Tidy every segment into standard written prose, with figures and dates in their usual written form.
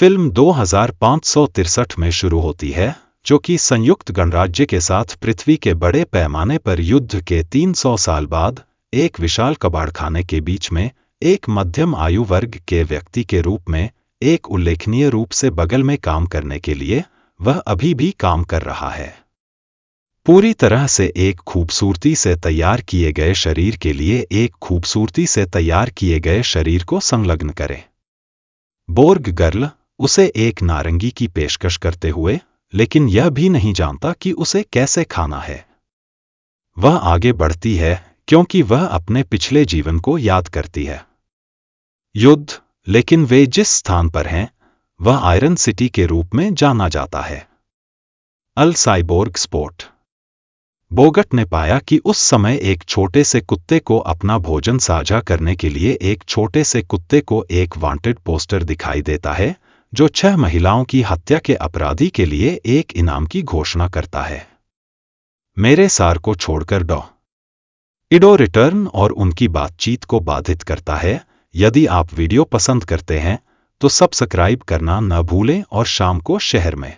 Film 2563 में शुरू होती है, जो कि संयुक्त गणराज्य के साथ पृथ्वी के बड़े पैमाने पर युद्ध के 300 साल बाद एक विशाल कबाड़खाने के बीच में एक मध्यम आयु वर्ग के व्यक्ति के रूप में एक उल्लेखनीय रूप से बगल में काम करने के लिए वह अभी भी काम कर रहा है। पूरी तरह से एक खूबसूरती से तैयार किए गए शरीर के लिए एक खूबसूरती से तैयार किए गए शरीर को संलग्न करें। बोर्ग गर्ल उसे एक नारंगी की पेशकश करते हुए, लेकिन यह भी नहीं जानता कि उसे कैसे खाना है। वह आगे बढ़ती है क्योंकि वह अपने पिछले जीवन को याद करती है। युद्ध, लेकिन वे जिस स्थान पर हैं, वह आयरन सिटी के रूप में जाना जाता है। अल साइबोर्ग स्पोर्ट। बोगट ने पाया कि उस समय एक छोटे से कुत्ते को अपना भोजन साझा करने के लिए एक छोटे से कुत्ते को एक वांटेड पोस्टर दिखाई देता है, जो 6 महिलाओं की हत्या के अपराधी के लिए एक इनाम की घोषणा करता है। मेरे सार को छोड़कर डॉ. इडो रिटर्न और उनकी बातचीत को बाधित करता है। यदि आप वीडियो पसंद करते हैं तो सब्सक्राइब करना न भूलें और शाम को शहर में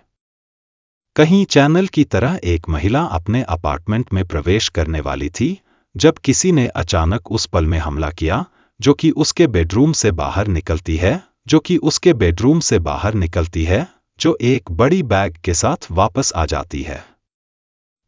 कहीं चैनल की तरह एक महिला अपने अपार्टमेंट में प्रवेश करने वाली थी जब किसी ने अचानक उस पल में हमला किया, जो कि उसके बेडरूम से बाहर निकलती है, जो एक बड़ी बैग के साथ वापस आ जाती है।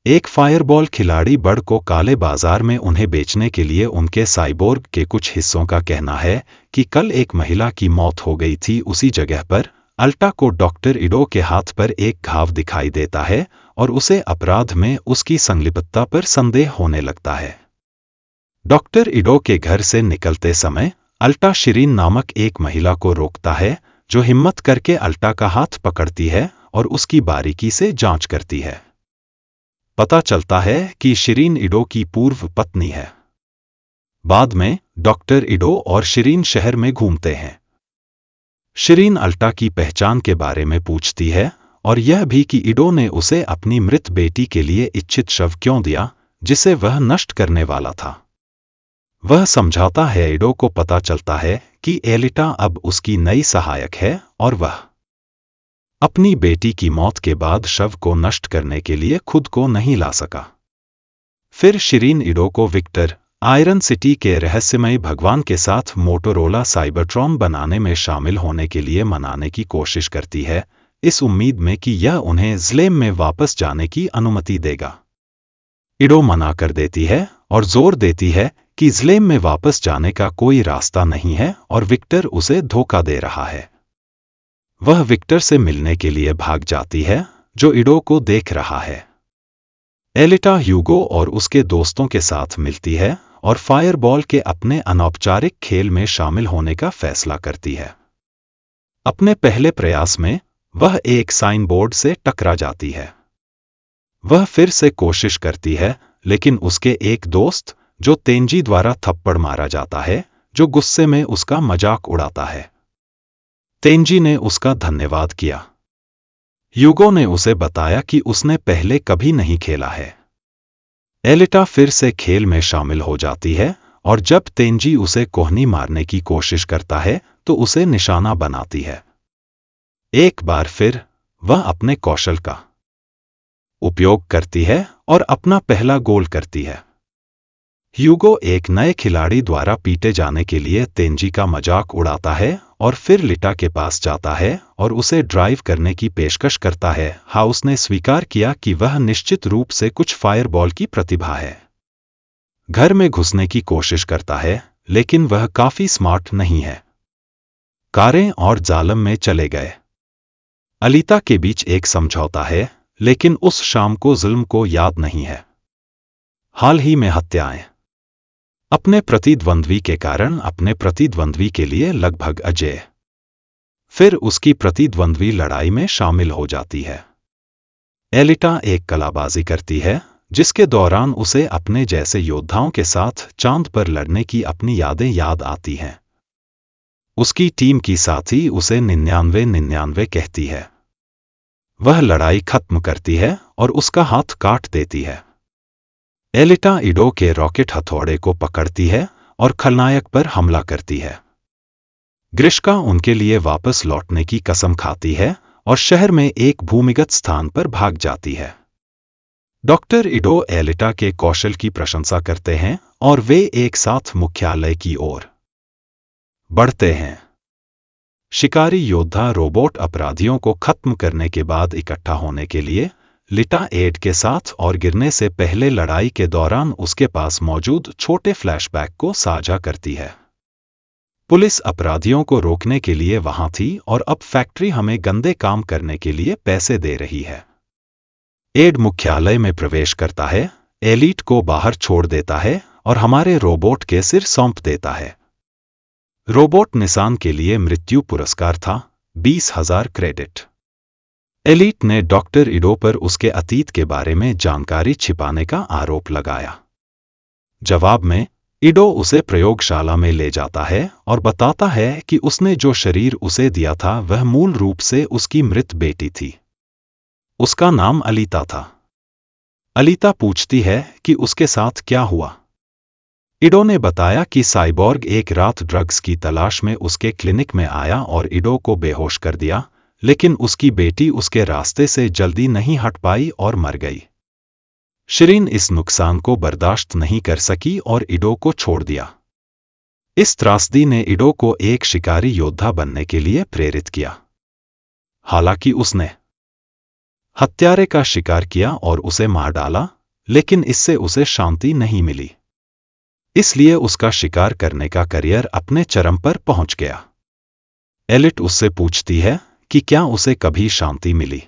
एक फायरबॉल खिलाड़ी बर्ड को काले बाजार में उन्हें बेचने के लिए उनके साइबोर्ग के कुछ हिस्सों का कहना है कि कल एक महिला की मौत हो गई थी उसी जगह पर। अल्टा को डॉक्टर इडो के हाथ पर एक घाव दिखाई देता है और उसे अपराध में उसकी संलिप्तता पर संदेह होने लगता है। डॉक्टर इडो के घर से निकलते समय अल्टा शिरीन नामक एक महिला को रोकता है, जो हिम्मत करके अल्टा का हाथ पकड़ती है और उसकी बारीकी से जांच करती है। पता चलता है कि शिरीन इडो की पूर्व पत्नी है। बाद में डॉक्टर इडो और शिरीन शहर में घूमते हैं। शिरीन अल्टा की पहचान के बारे में पूछती है और यह भी कि इडो ने उसे अपनी मृत बेटी के लिए इच्छित शव क्यों दिया, जिसे वह नष्ट करने वाला था। वह समझाता है। इडो को पता चलता है कि एलिटा अब उसकी नई सहायक है और वह अपनी बेटी की मौत के बाद शव को नष्ट करने के लिए खुद को नहीं ला सका। फिर शिरीन इडो को विक्टर आयरन सिटी के रहस्यमय भगवान के साथ मोटोरोला साइबरट्रॉन बनाने में शामिल होने के लिए मनाने की कोशिश करती है, इस उम्मीद में कि यह उन्हें ज़्लेम में वापस जाने की अनुमति देगा। इडो मना कर देती है और जोर देती है कि ज़्लेम में वापस जाने का कोई रास्ता नहीं है और विक्टर उसे धोखा दे रहा है। वह विक्टर से मिलने के लिए भाग जाती है, जो इडो को देख रहा है। एलिटा ह्यूगो और उसके दोस्तों के साथ मिलती है और फायरबॉल के अपने अनौपचारिक खेल में शामिल होने का फैसला करती है। अपने पहले प्रयास में वह एक साइन बोर्ड से टकरा जाती है। वह फिर से कोशिश करती है, लेकिन उसके एक दोस्त, जो तेंजी द्वारा थप्पड़ मारा जाता है, जो गुस्से में उसका मजाक उड़ाता है। तेंजी ने उसका धन्यवाद किया। ह्यूगो ने उसे बताया कि उसने पहले कभी नहीं खेला है। एलिटा फिर से खेल में शामिल हो जाती है और जब तेंजी उसे कोहनी मारने की कोशिश करता है तो उसे निशाना बनाती है। एक बार फिर वह अपने कौशल का उपयोग करती है और अपना पहला गोल करती है। ह्यूगो एक नए खिलाड़ी द्वारा पीटे जाने के लिए तेंजी का मजाक उड़ाता है और फिर लिटा के पास जाता है और उसे ड्राइव करने की पेशकश करता है। हाउस ने स्वीकार किया कि वह निश्चित रूप से कुछ फायरबॉल की प्रतिभा है। घर में घुसने की कोशिश करता है, लेकिन वह काफी स्मार्ट नहीं है। कारें और जालम में चले गए। अलीता के बीच एक समझौता है, लेकिन उस शाम को जुल्म को याद नहीं है। हाल ही में हत्याएं। अपने प्रतिद्वंद्वी के कारण अपने प्रतिद्वंद्वी के लिए लगभग अजेय। फिर उसकी प्रतिद्वंद्वी लड़ाई में शामिल हो जाती है। एलिटा एक कलाबाजी करती है, जिसके दौरान उसे अपने जैसे योद्धाओं के साथ चांद पर लड़ने की अपनी यादें याद आती हैं। उसकी टीम की साथी उसे 99-99 कहती है। वह लड़ाई खत्म करती है और उसका हाथ काट देती है। एलिटा इडो के रॉकेट हथौड़े को पकड़ती है और खलनायक पर हमला करती है। ग्रिश्का उनके लिए वापस लौटने की कसम खाती है और शहर में एक भूमिगत स्थान पर भाग जाती है। डॉक्टर इडो एलिटा के कौशल की प्रशंसा करते हैं और वे एक साथ मुख्यालय की ओर बढ़ते हैं। शिकारी योद्धा रोबोट अपराधियों को खत्म करने के बाद इकट्ठा होने के लिए लिटा एड के साथ और गिरने से पहले लड़ाई के दौरान उसके पास मौजूद छोटे फ्लैशबैक को साझा करती है। पुलिस अपराधियों को रोकने के लिए वहां थी और अब फैक्ट्री हमें गंदे काम करने के लिए पैसे दे रही है। एड मुख्यालय में प्रवेश करता है, एलीट को बाहर छोड़ देता है और हमारे रोबोट के सिर सौंप देता है। रोबोट निशान के लिए मृत्यु पुरस्कार था, 20,000 क्रेडिट। एलीट ने डॉक्टर इडो पर उसके अतीत के बारे में जानकारी छिपाने का आरोप लगाया। जवाब में इडो उसे प्रयोगशाला में ले जाता है और बताता है कि उसने जो शरीर उसे दिया था वह मूल रूप से उसकी मृत बेटी थी। उसका नाम अलीता था। अलीता पूछती है कि उसके साथ क्या हुआ। इडो ने बताया कि साइबोर्ग एक रात ड्रग्स की तलाश में उसके क्लिनिक में आया और इडो को बेहोश कर दिया, लेकिन उसकी बेटी उसके रास्ते से जल्दी नहीं हट पाई और मर गई। शिरीन इस नुकसान को बर्दाश्त नहीं कर सकी और इडो को छोड़ दिया। इस त्रासदी ने इडो को एक शिकारी योद्धा बनने के लिए प्रेरित किया। हालांकि उसने हत्यारे का शिकार किया और उसे मार डाला, लेकिन इससे उसे शांति नहीं मिली। इसलिए उसका शिकार करने का करियर अपने चरम पर पहुंच गया। एलिट उससे पूछती है कि क्या उसे कभी शांति मिली।